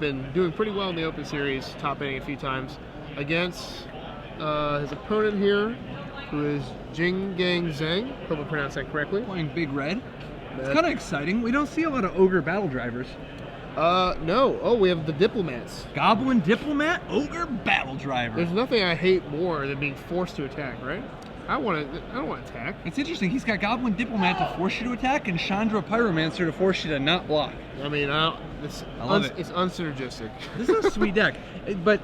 been doing pretty well in the Open Series, top 8 a few times, against his opponent here, who is Jinggang Zhang. Hope I pronounced that correctly. Playing Big Red. It's kind of exciting. We don't see a lot of Ogre battle drivers. No. Oh, we have the Diplomats. Goblin Diplomat, Ogre battle driver. There's nothing I hate more than being forced to attack, right? I don't want to attack. It's interesting. He's got Goblin Diplomat to force you to attack and Chandra Pyromancer to force you to not block. I mean, it's unsynergistic. This is a sweet deck. But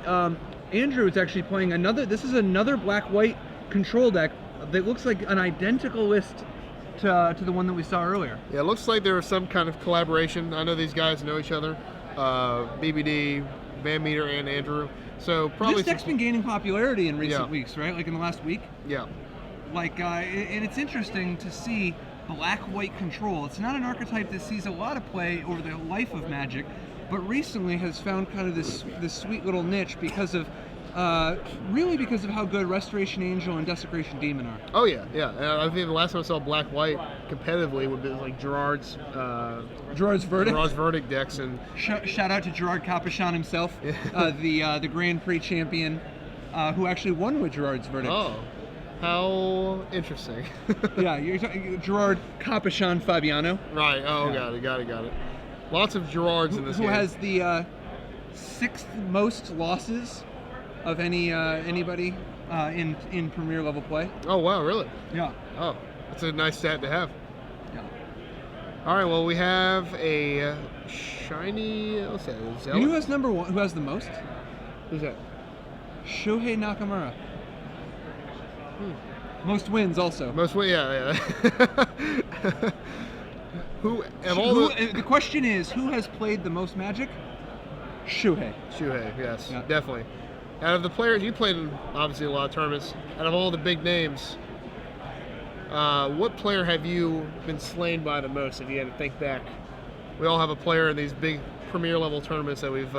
Andrew is actually playing another. This is another black-white control deck that looks like an identical list to the one that we saw earlier. Yeah, it looks like there was some kind of collaboration. I know these guys know each other. BBD, Van Meter, and Andrew. So probably this deck's been gaining popularity in recent Yeah. weeks, right? Like in the last week. Yeah. Like, and it's interesting to see black-white control. It's not an archetype that sees a lot of play over the life of Magic, but recently has found kind of this sweet little niche because of, really because of how good Restoration Angel and Desecration Demon are. Oh yeah, yeah. I think the last time I saw black-white competitively would be like Gerard's Verdict decks, and shout out to Gerard Capuchon himself, the Grand Prix champion, who actually won with Gerard's Verdict. Oh. How interesting. Yeah, you're talking Gerard Capuchon Fabiano. Right. Oh, Yeah. got it. Lots of Gerards in this game. Who has the 6th most losses of anybody in Premier level play. Oh wow, really? Yeah. Oh, that's a nice stat to have. Yeah. All right. Well, we have a shiny. What's that? You know who has number one? Who has the most? Who's that? Shohei Nakamura. Most wins also. Yeah. The question is, who has played the most Magic? Shuhei. Shuhei, yes, Yeah. definitely. Out of the players, you played in obviously a lot of tournaments. Out of all the big names, what player have you been slain by the most? If you had to think back, we all have a player in these big Premier level tournaments that we've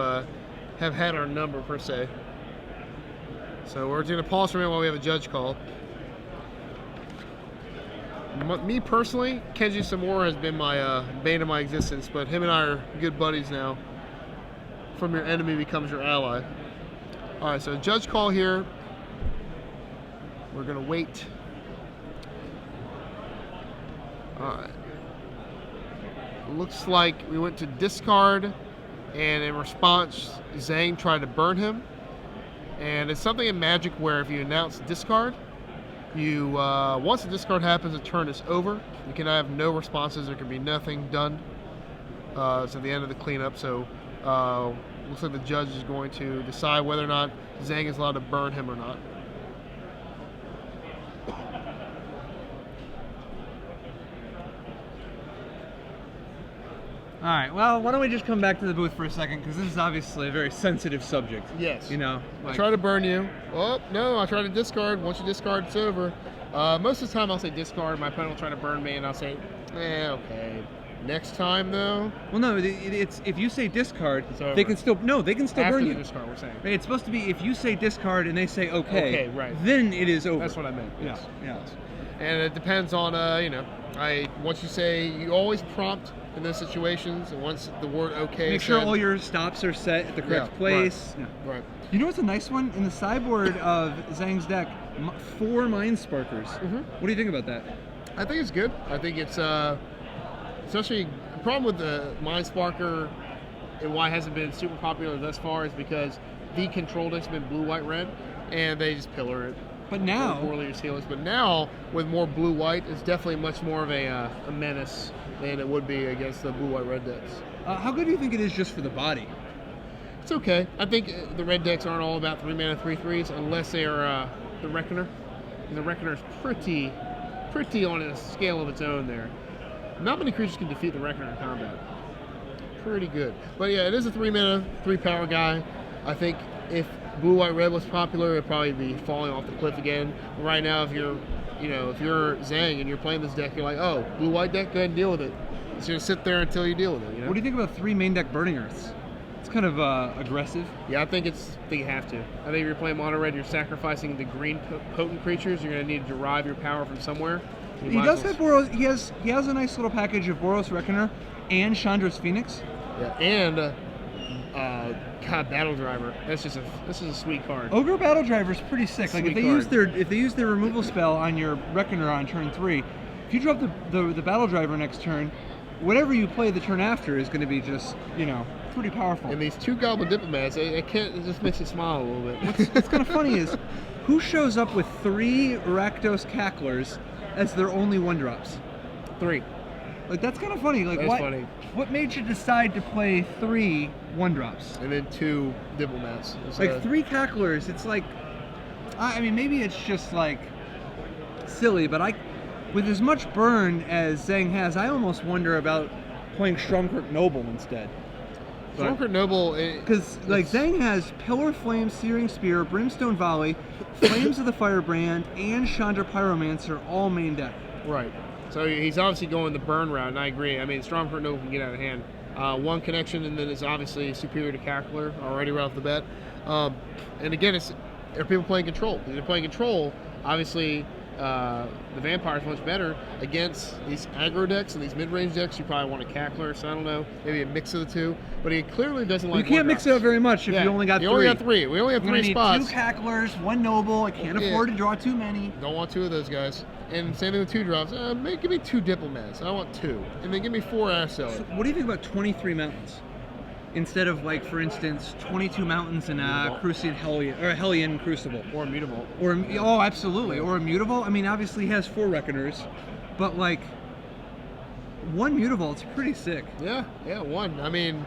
have had our number per se. So we're going to pause for a minute while we have a judge call. Me personally, Kenji Samura has been my bane of my existence, but him and I are good buddies now. From your enemy becomes your ally. All right, so judge call here. We're going to wait. All right. Looks like we went to discard, and in response, Zhang tried to burn him. And it's something in Magic where if you announce discard, you once the discard happens, the turn is over. You can have no responses. There can be nothing done. It's at the end of the cleanup. So looks like the judge is going to decide whether or not Zhang is allowed to burn him or not. All right. Well, why don't we just come back to the booth for a second, because this is obviously a very sensitive subject. Yes. You know. I try to burn you. Oh no! I try to discard. Once you discard, it's over. Most of the time, I'll say discard. My opponent will try to burn me, and I'll say, okay. Next time, though. Well, no. It's if you say discard, they can still burn you. After the discard, we're saying. It's supposed to be if you say discard and they say okay. Okay, right. Then it is over. That's what I meant. Yes. Yeah. Yes. And it depends on once you say, you always prompt in those situations, and once the word okay, make sure all your stops are set at the correct place. Right. Yeah. Right. You know what's a nice one in the sideboard of Zhang's deck? 4 Mind Sparkers. Mm-hmm. What do you think about that? I think it's good. I think it's especially the problem with the Mind Sparker and why it hasn't been super popular thus far is because the control deck's been blue, white, red, and they just pillar it. But now, but now with more blue, white, it's definitely much more of a menace than it would be against the blue, white, red decks. how good do you think it is just for the body? It's okay. I think the red decks aren't all about 3 mana 3/3s unless they are the Reckoner. And the Reckoner is pretty on a scale of its own there. Not many creatures can defeat the Reckoner in combat. Pretty good. But yeah, it is a 3 mana, 3 power guy. I think if blue, white, red was popular, it'd probably be falling off the cliff again. But right now, if you're Zhang and you're playing this deck, you're like, oh, blue, white deck, go ahead and deal with it. It's gonna sit there until you deal with it. You know? What do you think about 3 main deck Burning Earths? It's kind of aggressive. Yeah, I think you have to. I think if you're playing mono red, you're sacrificing the green potent creatures. You're gonna need to derive your power from somewhere. He does have Boros. He has a nice little package of Boros Reckoner and Chandra's Phoenix. Yeah, and God, Battle Driver. This is a sweet card. Ogre Battle Driver is pretty sick. Like if they use Sweet their removal spell on your Reckoner on turn 3, if you drop the Battle Driver next turn, whatever you play the turn after is going to be just, you know, pretty powerful. And these 2 Goblin Diplomats, it just makes you smile a little bit. What's kind of funny is who shows up with 3 Rakdos Cacklers as their only 1-drops? 3. Like that's kind of funny. Like That's funny. What made you decide to play 3 1-drops? And then 2 Diplomats. Like 3 Cacklers, it's like, I mean, maybe it's just like silly, but with as much burn as Zhang has, I almost wonder about playing Stromkirk Noble instead. Stromkirk Noble, because like Zhang has Pillar Flame, Searing Spear, Brimstone Volley, Flames of the Firebrand, and Chandra Pyromancer all main deck. Right. So he's obviously going the burn route, and I agree. I mean, Stromkirk Noble can get out of hand. 1 connection, and then it's obviously superior to Cackler already right off the bat. And again, are people playing control? If they're playing control, obviously the Vampire is much better against these aggro decks and these mid-range decks. You probably want a Cackler, so I don't know, maybe a mix of the 2. But he clearly doesn't like. You can't mix it up very much if you only got 3. You only got 3. We only have 3 spots. 2 Cacklers, 1 Noble. I can't afford to draw too many. Don't want 2 of those guys. And same thing with 2 drops. Give me 2 Diplomats. I want 2. And then give me 4 Ash Seller. So what do you think about 23 mountains? Instead of, like, for instance, 22 mountains in a Crucian Hellion, or a Hellion Crucible. Or Immutable. Oh, absolutely. Or Immutable. I mean, obviously he has 4 Reckoners, but, like, 1 Mutable, it's pretty sick. Yeah, 1. I mean,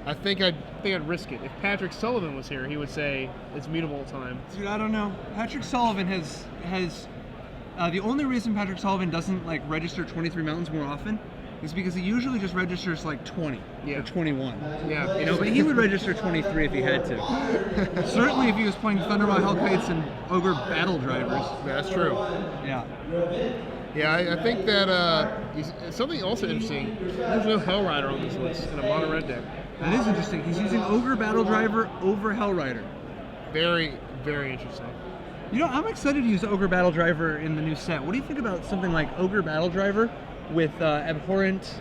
I think I'd risk it. If Patrick Sullivan was here, he would say it's Mutable time. Dude, I don't know. Patrick Sullivan has the only reason Patrick Sullivan doesn't, like, register 23 mountains more often is because he usually just registers like 20 or 21. Yeah. You know, but he would register 23 if he had to. Certainly if he was playing Thundermaw Hellkites and Ogre Battle Drivers. That's true. Yeah. Yeah, I think that something also interesting, there's no Hellrider on this list in a mono red deck. That is interesting. He's using Ogre Battle Driver over Hellrider. Very, very interesting. You know, I'm excited to use Ogre Battle Driver in the new set. What do you think about something like Ogre Battle Driver with Abhorrent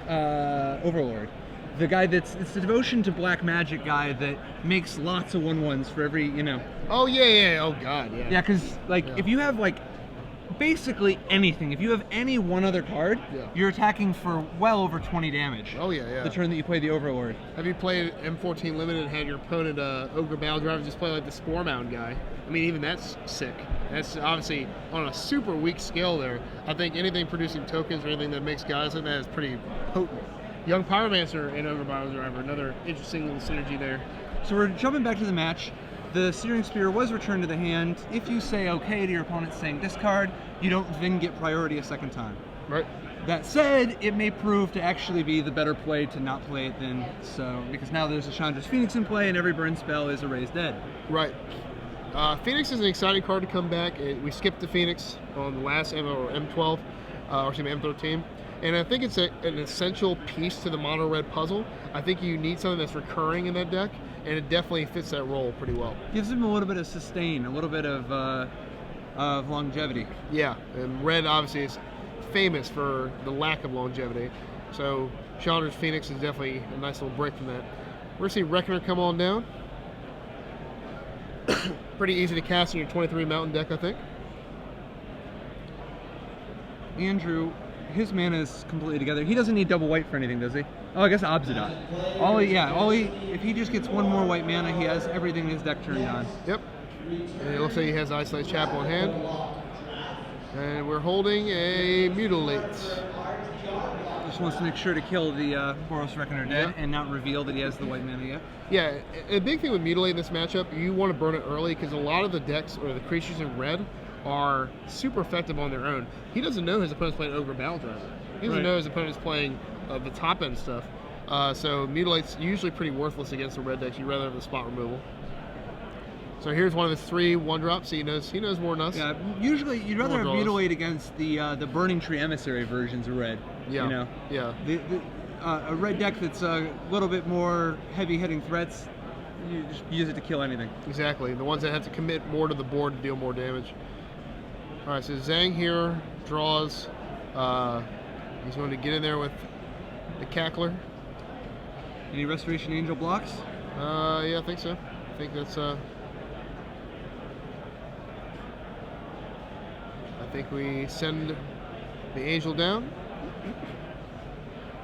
Overlord? The guy it's the Devotion to Black Magic guy that makes lots of 1/1s for every, you know. Oh, yeah. Oh, God, yeah. Yeah, because, like, if you have, like, basically anything, if you have any one other card, you're attacking for well over 20 damage. Oh, yeah. The turn that you play the Overlord. Have you played M14 Limited and had your opponent, Ogre Battle Driver, just play like the Spore Mound guy? I mean, even that's sick. That's obviously on a super weak scale there. I think anything producing tokens or anything that makes guys like that is pretty potent. Young Pyromancer and Ogre Battle Driver, another interesting little synergy there. So we're jumping back to the match. The Searing Spear was returned to the hand. If you say okay to your opponent saying discard, you don't then get priority a second time. Right. That said, it may prove to actually be the better play to not play it then, so because now there's a Chandra's Phoenix in play and every burn spell is a raised dead. Right. Phoenix is an exciting card to come back. We skipped the Phoenix on the last M12, or excuse me, M13. And I think it's an essential piece to the mono red puzzle. I think you need something that's recurring in that deck, and it definitely fits that role pretty well. Gives him a little bit of sustain, a little bit of longevity. Yeah, and red obviously is famous for the lack of longevity. So Chandra's Phoenix is definitely a nice little break from that. We're going to see Reckoner come on down. Pretty easy to cast in your 23 mountain deck, I think. Andrew, his mana is completely together. He doesn't need double white for anything, does he? Oh, I guess Obsidian. If he just gets 1 more white mana, he has everything in his deck turned on. Yep. And it looks like he has Isolate Chapel in hand. And we're holding a Mutilate. Just wants to make sure to kill the Boros Reckoner dead and not reveal that he has the white mana yet. Yeah, a big thing with Mutilate in this matchup, you want to burn it early because a lot of the decks or the creatures in red are super effective on their own. He doesn't know his opponent's playing Ogre Battle Driver. He doesn't know his opponent's playing the top end stuff. So Mutilate's usually pretty worthless against the red decks. You'd rather have the spot removal. So here's one of his 3 1-drops. So he knows more than us. Yeah, usually you'd rather have Mutilate against the Burning Tree Emissary versions of red. Yeah. You know? Yeah. A red deck that's a little bit more heavy hitting threats, you just use it to kill anything. Exactly. The ones that have to commit more to the board to deal more damage. All right, so Zhang here draws. He's going to get in there with the Cackler. Any Restoration Angel blocks? Yeah, I think so. I think that's I think we send the Angel down.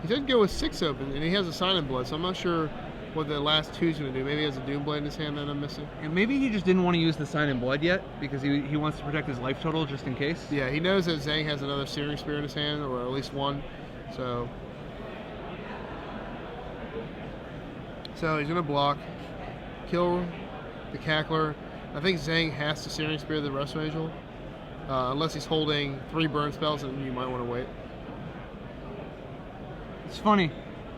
He did go with 6 open, and he has a Silent Blood, so I'm not sure what the last 2's going to do. Maybe he has a Doom Blade in his hand that I'm missing. And maybe he just didn't want to use the Sign in Blood yet because he wants to protect his life total just in case. Yeah, he knows that Zhang has another Searing Spear in his hand, or at least one. So he's going to block, kill the Cackler. I think Zhang has to Searing Spear the Resto Angel, unless he's holding 3 burn spells, and you might want to wait. It's funny.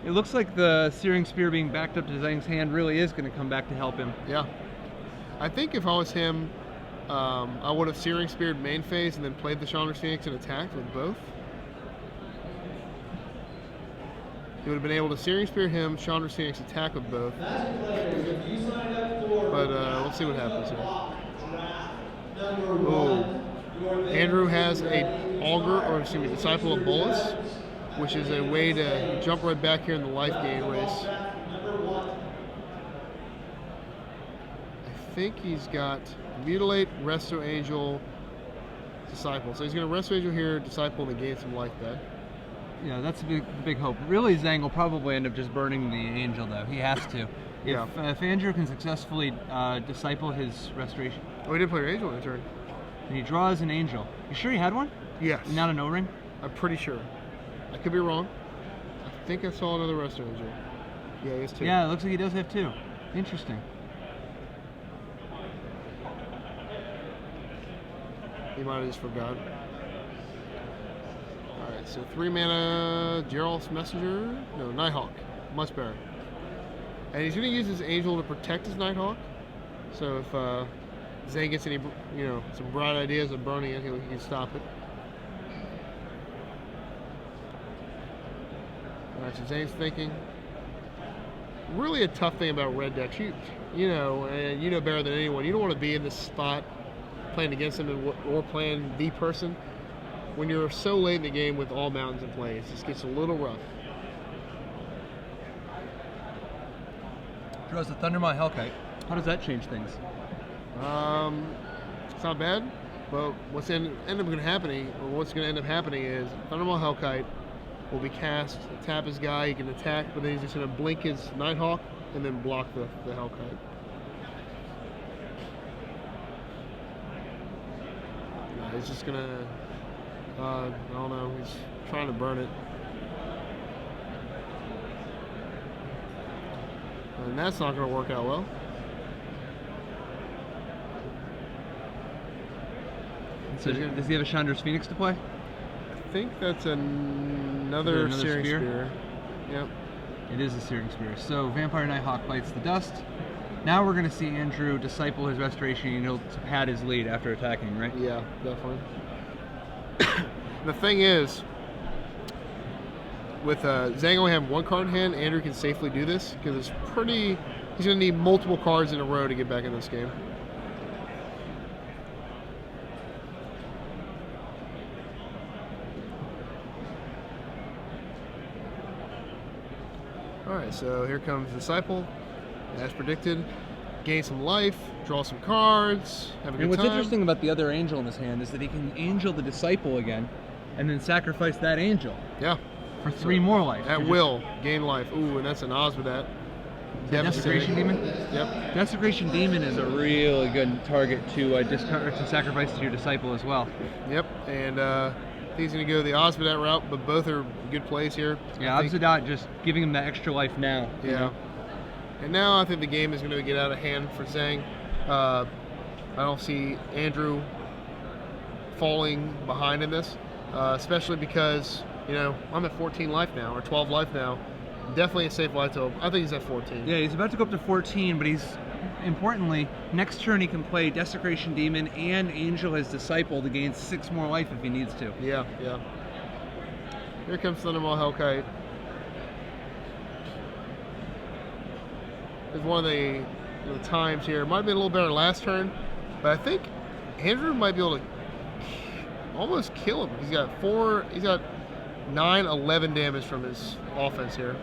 It looks like the Searing Spear being backed up to Zhang's hand really is going to come back to help him. Yeah. I think if I was him, I would have Searing Speared main phase and then played the Chandra Phoenix and attacked with both. He would have been able to Searing Spear him, Chandra Phoenix attack with both. But let's see what happens here. Oh. Andrew has a Disciple of Bolus, which is a way to jump right back here in the life gain race. I think he's got Mutilate, Resto Angel, Disciple. So he's going to Resto Angel here, Disciple, and gain some life back. Yeah, that's a big hope. Really, Zhang will probably end up just burning the Angel, though. He has to. Yeah. If Andrew can successfully Disciple his Restoration. Oh, he did play an Angel in turn. And he draws an Angel. You sure he had one? Yes. Not an O-ring? I'm pretty sure. I could be wrong. I think I saw another Resto Angel. Yeah, he has 2. Yeah, it looks like he does have 2. Interesting. He might have just forgot. Alright, so 3 mana Geralt's Messenger. No, Nighthawk. Much better. And he's going to use his Angel to protect his Nighthawk. So if Zhang gets any, some bright ideas of burning it, he can stop it. Alright, so Zhang's thinking. Really a tough thing about red decks. And you know better than anyone, you don't want to be in this spot playing against him or playing the person when you're so late in the game with all mountains in play. It just gets a little rough. Draws the Thundermaw Hellkite. How does that change things? It's not bad, but what's going to end up happening is Thundermaw Hellkite will be cast, tap his guy, he can attack, but then he's just going to blink his Nighthawk and then block the Hellkite. He's just going to, I don't know, he's trying to burn it. And that's not going to work out well. So does he have a Chandra's Phoenix to play? I think that's another Searing Spear. Yep. It is a Searing Spear. So Vampire Nighthawk bites the dust. Now we're going to see Andrew Disciple his Restoration and he'll pad his lead after attacking, right? Yeah, definitely. The thing is, with Zhang only having 1 card in hand, Andrew can safely do this because he's going to need multiple cards in a row to get back in this game. Alright, so here comes Disciple, as predicted. Gain some life, draw some cards, have a good time. And what's interesting about the other Angel in his hand is that he can Angel the Disciple again, and then sacrifice that Angel. Yeah. For 3 more life. At will, gain life. Ooh, and that's an Osmodat. Desecration Demon? Yep. Desecration Demon is a really good target to sacrifice to your Disciple as well. Yep, and he's going to go the Osmodat route, but both are good plays here. Yeah, Osmodat just giving him that extra life now. Yeah. You know? And now I think the game is going to get out of hand for Zhang. I don't see Andrew falling behind in this, especially because, I'm at 14 life now, or 12 life now. Definitely a safe life total. I think he's at 14. Yeah, he's about to go up to 14, but he's, importantly, next turn he can play Desecration Demon and Angel his Disciple to gain 6 more life if he needs to. Yeah. Here comes Thundermaw Hellkite. It's one of the times here. Might have been a little better last turn, but I think Andrew might be able to almost kill him. He's got 9, 11 damage from his offense here.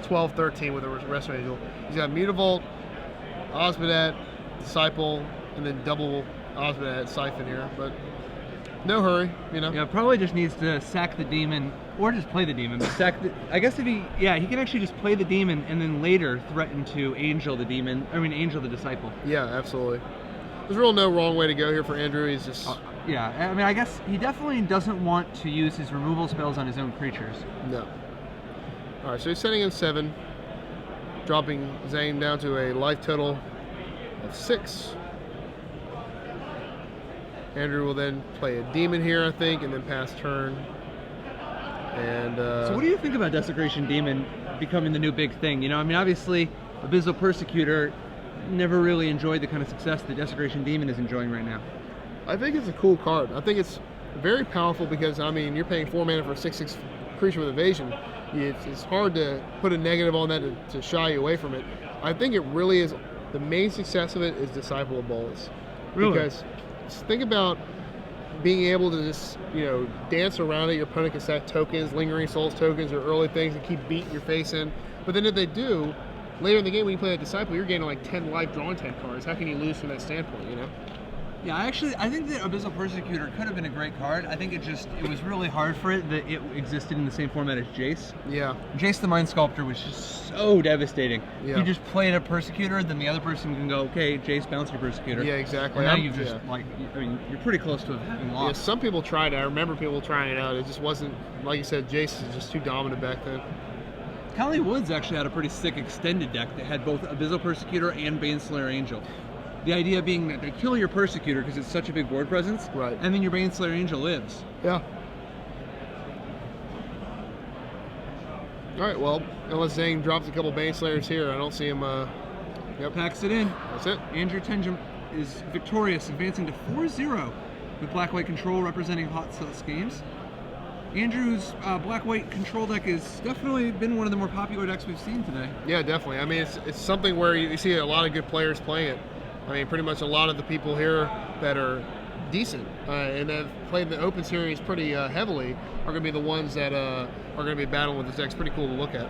12-13 with the Resto Angel. He's got Mutavault, Osmodat, Disciple, and then double Osmodat Siphon here, but no hurry, you know. Yeah, probably just needs to sack the demon or just play the demon. But I guess if he can actually just play the demon and then later threaten to Angel the demon. Angel the Disciple. Yeah, absolutely. There's really no wrong way to go here for Andrew. He's just I guess he definitely doesn't want to use his removal spells on his own creatures. no. All right, so he's sending in 7, dropping Zhang down to a life total of 6. Andrew will then play a demon here, I think, and then pass turn. And so what do you think about Desecration Demon becoming the new big thing? You know, obviously, Abyssal Persecutor never really enjoyed the kind of success that Desecration Demon is enjoying right now. I think it's a cool card. I think it's very powerful because, you're paying 4 mana for a 6/6 creature with evasion. It's hard to put a negative on that to shy you away from it. I think it really is, the main success of it is Disciple of Bolas. Really? Because think about being able to just, dance around it. Your opponent can set tokens, Lingering Souls tokens, or early things and keep beating your face in. But then if they do, later in the game when you play a Disciple, you're gaining like 10 life, drawing 10 cards. How can you lose from that standpoint, you know? Yeah, I think that Abyssal Persecutor could have been a great card. I think it was really hard for it that it existed in the same format as Jace. Yeah. Jace the Mind Sculptor was just so devastating. Yeah. You just played a Persecutor, then the other person can go, okay, Jace, bounce your Persecutor. Yeah, exactly. And now you've just, you're pretty close to having lost. Yeah, some people tried it. I remember people trying it out. It just wasn't, like you said, Jace is just too dominant back then. Callie Woods actually had a pretty sick extended deck that had both Abyssal Persecutor and Baneslayer Angel. The idea being that they kill your Persecutor because it's such a big board presence, right? And then your Baneslayer Angel lives. Yeah. All right, well, unless Zhang drops a couple Baneslayers here, I don't see him, Packs it in. That's it. Andrew Tenjum is victorious, advancing to 4-0 with Black-White Control representing Hot Sauce Games. Andrew's Black-White Control deck has definitely been one of the more popular decks we've seen today. Yeah, definitely. It's something where you see a lot of good players playing it. Pretty much a lot of the people here that are decent and have played the Open Series pretty heavily are going to be the ones that are going to be battling with this deck. It's pretty cool to look at.